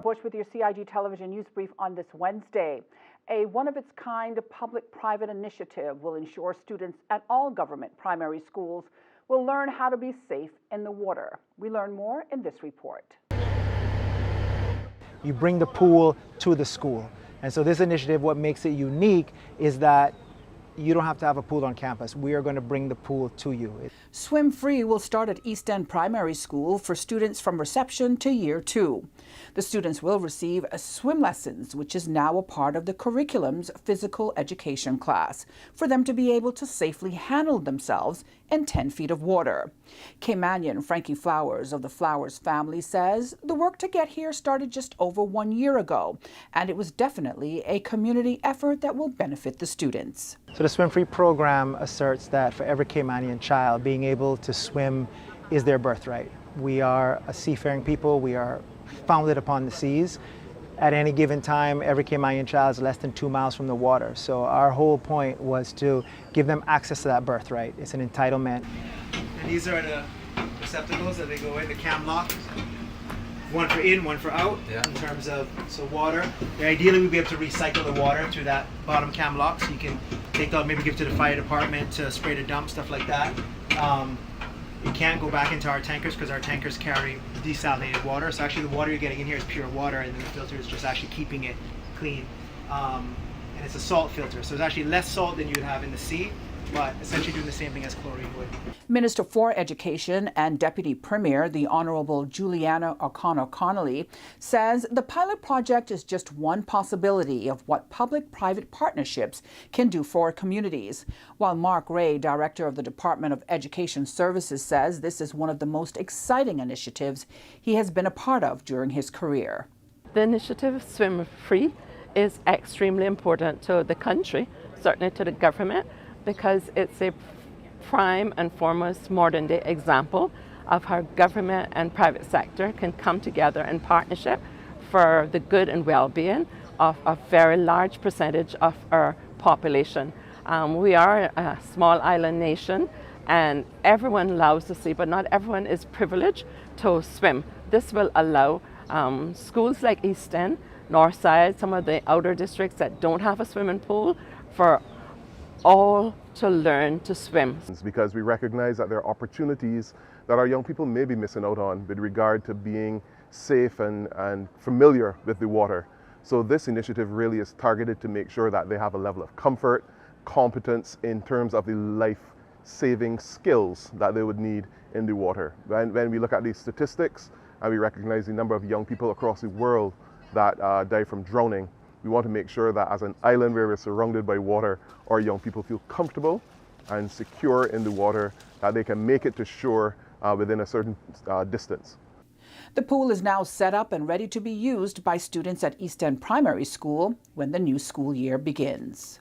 Bush with your CIG Television News Brief on this Wednesday. A one-of-its-kind public-private initiative will ensure students at all government primary schools will learn how to be safe in the water. We learn more in this report. You bring the pool to the school. And so this initiative, what makes it unique is that you don't have to have a pool on campus. We are going to bring the pool to you. Swim Free will start at East End Primary School for students from reception to year 2. The students will receive swim lessons, which is now a part of the curriculum's physical education class, for them to be able to safely handle themselves in 10 feet of water. Caymanian Frankie Flowers of the Flowers family says the work to get here started just over 1 year ago, and it was definitely a community effort that will benefit the students. So the Swim Free program asserts that for every Caymanian child, being able to swim is their birthright. We are a seafaring people. We are founded upon the seas. At any given time, every Caymanian child is less than 2 miles from the water. So our whole point was to give them access to that birthright. It's an entitlement. And these are the receptacles that they go in, the cam lock. One for in, one for out, in terms of water. Ideally, we'd be able to recycle the water through that bottom cam lock, so you can take out, maybe give to the fire department to spray the dump, stuff like that. It can't go back into our tankers because our tankers carry desalinated water. So actually the water you're getting in here is pure water, and then the filter is just actually keeping it clean. And it's a salt filter, so it's actually less salt than you would have in the sea, but essentially doing the same thing as chlorine would. Minister for Education and Deputy Premier, the Honourable Juliana O'Connor Connolly, says the pilot project is just one possibility of what public-private partnerships can do for communities. While Mark Ray, Director of the Department of Education Services, says this is one of the most exciting initiatives he has been a part of during his career. The initiative Swim Free is extremely important to the country, certainly to the government, because it's a prime and foremost modern day example of how government and private sector can come together in partnership for the good and well-being of a very large percentage of our population. We are a small island nation and everyone loves the sea, but not everyone is privileged to swim. This will allow schools like East End, Northside, some of the outer districts that don't have a swimming pool, for all to learn to swim. Because we recognize that there are opportunities that our young people may be missing out on with regard to being safe and familiar with the water. So this initiative really is targeted to make sure that they have a level of comfort, competence in terms of the life-saving skills that they would need in the water. When we look at these statistics and we recognize the number of young people across the world that die from drowning, we want to make sure that as an island where we're surrounded by water, our young people feel comfortable and secure in the water, that they can make it to shore within a certain distance. The pool is now set up and ready to be used by students at East End Primary School when the new school year begins.